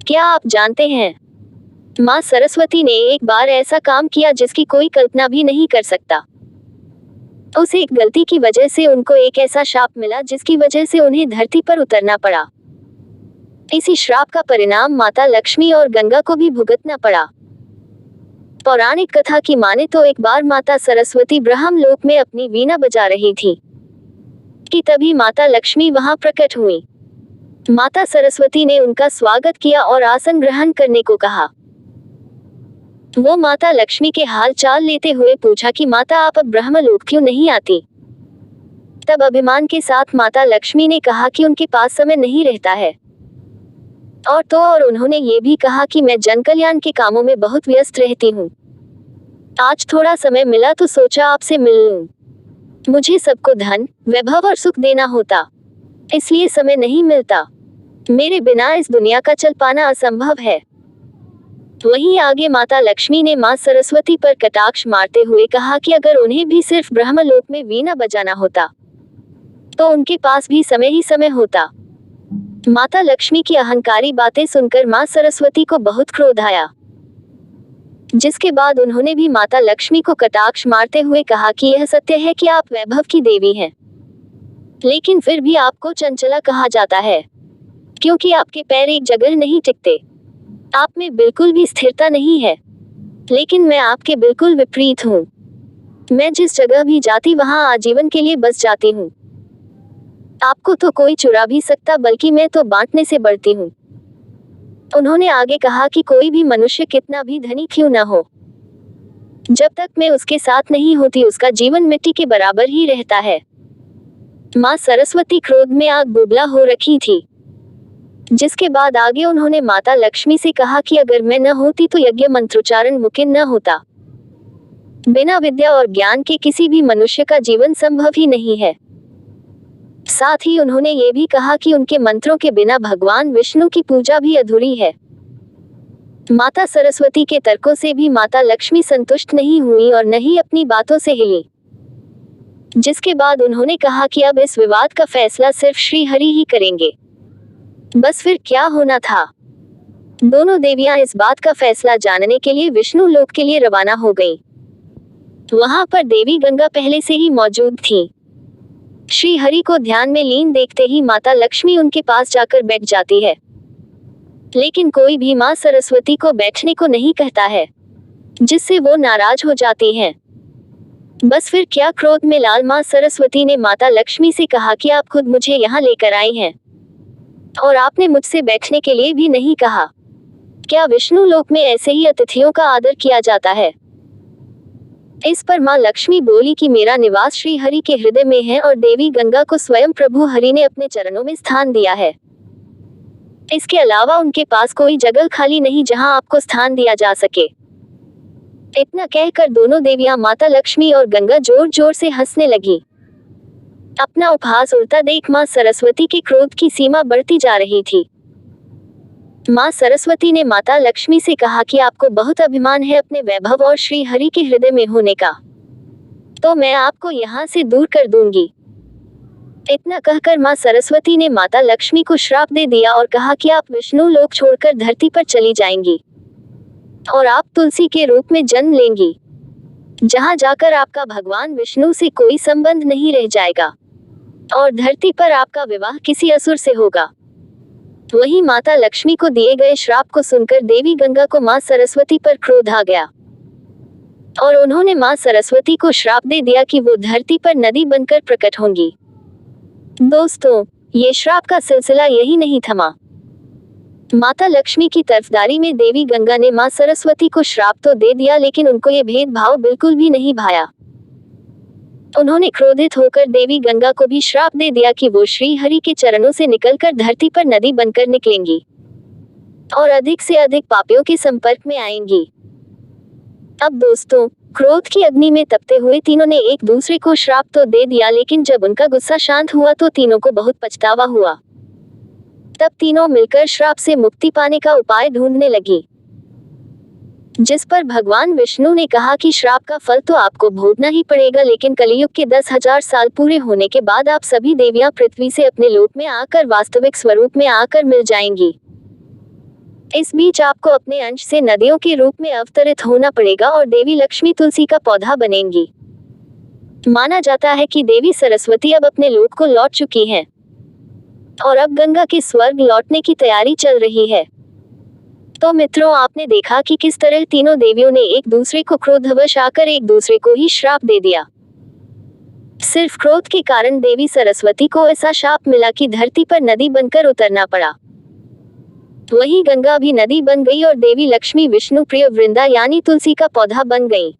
क्या आप जानते हैं, माँ सरस्वती ने एक बार ऐसा काम किया जिसकी कोई कल्पना भी नहीं कर सकता। उस एक गलती की वजह से उनको एक ऐसा शाप मिला जिसकी वजह से उन्हें धरती पर उतरना पड़ा। इसी श्राप का परिणाम माता लक्ष्मी और गंगा को भी भुगतना पड़ा। पौराणिक कथा की माने तो एक बार माता सरस्वती ब्रह्मलोक में अपनी वीणा बजा रही थी कि तभी माता लक्ष्मी वहां प्रकट हुई। माता सरस्वती ने उनका स्वागत किया और आसन ग्रहण करने को कहा। वो माता लक्ष्मी के हाल चाल लेते हुए पूछा कि माता आप अब ब्रह्मलोक क्यों नहीं आती। तब अभिमान के साथ माता लक्ष्मी ने कहा कि उनके पास समय नहीं रहता है। और उन्होंने ये भी कहा कि मैं जनकल्याण के कामों में बहुत व्यस्त रहती हूँ। आज थोड़ा समय मिला तो सोचा आपसे मिल लूं। मुझे सबको धन, वैभव और सुख देना होता, इसलिए समय नहीं मिलता। मेरे बिना इस दुनिया का चल पाना असंभव है। वहीं आगे माता लक्ष्मी ने मां सरस्वती पर कटाक्ष मारते हुए कहा कि अगर उन्हें भी सिर्फ ब्रह्मलोक में वीणा बजाना होता तो उनके पास भी समय ही समय होता। माता लक्ष्मी की अहंकारी बातें सुनकर मां सरस्वती को बहुत क्रोध आया, जिसके बाद उन्होंने भी माता लक्ष्मी को कटाक्ष मारते हुए कहा कि यह सत्य है कि आप वैभव की देवी हैं, लेकिन फिर भी आपको चंचला कहा जाता है क्योंकि आपके पैर एक जगह नहीं टिकते। आप में बिल्कुल भी स्थिरता नहीं है। लेकिन मैं आपके बिल्कुल विपरीत हूँ। मैं जिस जगह भी जाती वहां आजीवन के लिए बस जाती हूँ। आपको तो कोई चुरा भी सकता, बल्कि मैं तो बांटने से बढ़ती हूँ। उन्होंने आगे कहा कि कोई भी मनुष्य कितना भी धनी क्यों न हो, जब तक मैं उसके साथ नहीं होती उसका जीवन मिट्टी के बराबर ही रहता है। माँ सरस्वती क्रोध में आग बुबला हो रखी थी, जिसके बाद आगे उन्होंने माता लक्ष्मी से कहा कि अगर मैं न होती तो यज्ञ मंत्रोच्चारण मुमकिन न होता। बिना विद्या और ज्ञान के किसी भी मनुष्य का जीवन संभव ही नहीं है। साथ ही उन्होंने ये भी कहा कि उनके मंत्रों के बिना भगवान विष्णु की पूजा भी अधूरी है। माता सरस्वती के तर्कों से भी माता लक्ष्मी संतुष्ट नहीं हुई और न ही अपनी बातों से हिली, जिसके बाद उन्होंने कहा कि अब इस विवाद का फैसला सिर्फ श्री हरि ही करेंगे। बस फिर क्या होना था। दोनों देवियां इस बात का फैसला जानने के लिए विष्णु लोक के लिए रवाना हो गईं। वहां पर देवी गंगा पहले से ही मौजूद थी। श्री हरि को ध्यान में लीन देखते ही माता लक्ष्मी उनके पास जाकर बैठ जाती है, लेकिन कोई भी मां सरस्वती को बैठने को नहीं कहता है, जिससे वो नाराज हो जाती हैं। बस फिर क्या क्रोध में लाल मां सरस्वती ने माता लक्ष्मी से कहा कि आप खुद मुझे यहाँ लेकर आई हैं और आपने मुझसे बैठने के लिए भी नहीं कहा। क्या विष्णु लोक में ऐसे ही अतिथियों का आदर किया जाता है? इस पर मां लक्ष्मी बोली कि मेरा निवास श्री हरि के हृदय में है और देवी गंगा को स्वयं प्रभु हरि ने अपने चरणों में स्थान दिया है। इसके अलावा उनके पास कोई जगह खाली नहीं जहां आपको स्थान दिया जा सके। इतना कहकर दोनों देवियां माता लक्ष्मी और गंगा जोर जोर से हंसने लगी। अपना उपहास उड़ता देख मां सरस्वती के क्रोध की सीमा बढ़ती जा रही थी। मां सरस्वती ने माता लक्ष्मी से कहा कि आपको बहुत अभिमान है अपने वैभव और श्री हरि के हृदय में होने का, तो मैं आपको यहाँ से दूर कर दूंगी। इतना कहकर मां सरस्वती ने माता लक्ष्मी को श्राप दे दिया और कहा कि आप विष्णु लोक छोड़कर धरती पर चली जाएंगी और आप तुलसी के रूप में जन्म लेंगी, जहां जाकर आपका भगवान विष्णु से कोई संबंध नहीं रह जाएगा और धरती पर आपका विवाह किसी असुर से होगा। वहीं माता लक्ष्मी को दिए गए श्राप को सुनकर देवी गंगा को मां सरस्वती पर क्रोध आ गया और उन्होंने मां सरस्वती को श्राप दे दिया कि वो धरती पर नदी बनकर प्रकट होंगी। दोस्तों, ये श्राप का सिलसिला यही नहीं थमा। माता लक्ष्मी की तरफदारी में देवी गंगा ने मां सरस्वती को श्राप तो दे दिया, लेकिन उनको ये भेदभाव बिल्कुल भी नहीं भाया। उन्होंने क्रोधित होकर देवी गंगा को भी श्राप दे दिया कि वो श्री हरि के चरणों से निकलकर धरती पर नदी बनकर निकलेंगी और अधिक से अधिक पापियों के संपर्क में आएंगी। अब दोस्तों, क्रोध की अग्नि में तपते हुए तीनों ने एक दूसरे को श्राप तो दे दिया, लेकिन जब उनका गुस्सा शांत हुआ तो तीनों को बहुत पछतावा हुआ। तब तीनों मिलकर श्राप से मुक्ति पाने का उपाय ढूंढने लगी, जिस पर भगवान विष्णु ने कहा कि श्राप का फल तो आपको भोगना ही पड़ेगा, लेकिन कलियुग के 10,000 साल पूरे होने के बाद आप सभी देवियां पृथ्वी से अपने लोक में आकर वास्तविक स्वरूप में आकर मिल जाएंगी। इस बीच आपको अपने अंश से नदियों के रूप में अवतरित होना पड़ेगा और देवी लक्ष्मी तुलसी का पौधा बनेंगी। माना जाता है कि देवी सरस्वती अब अपने लोक को लौट चुकी हैं और अब गंगा के स्वर्ग लौटने की तैयारी चल रही है। तो मित्रों, आपने देखा कि किस तरह तीनों देवियों ने एक दूसरे को क्रोधवश आकर एक दूसरे को ही श्राप दे दिया। सिर्फ क्रोध के कारण देवी सरस्वती को ऐसा शाप मिला कि धरती पर नदी बनकर उतरना पड़ा। वही गंगा भी नदी बन गई और देवी लक्ष्मी विष्णु प्रिय वृंदा यानी तुलसी का पौधा बन गई।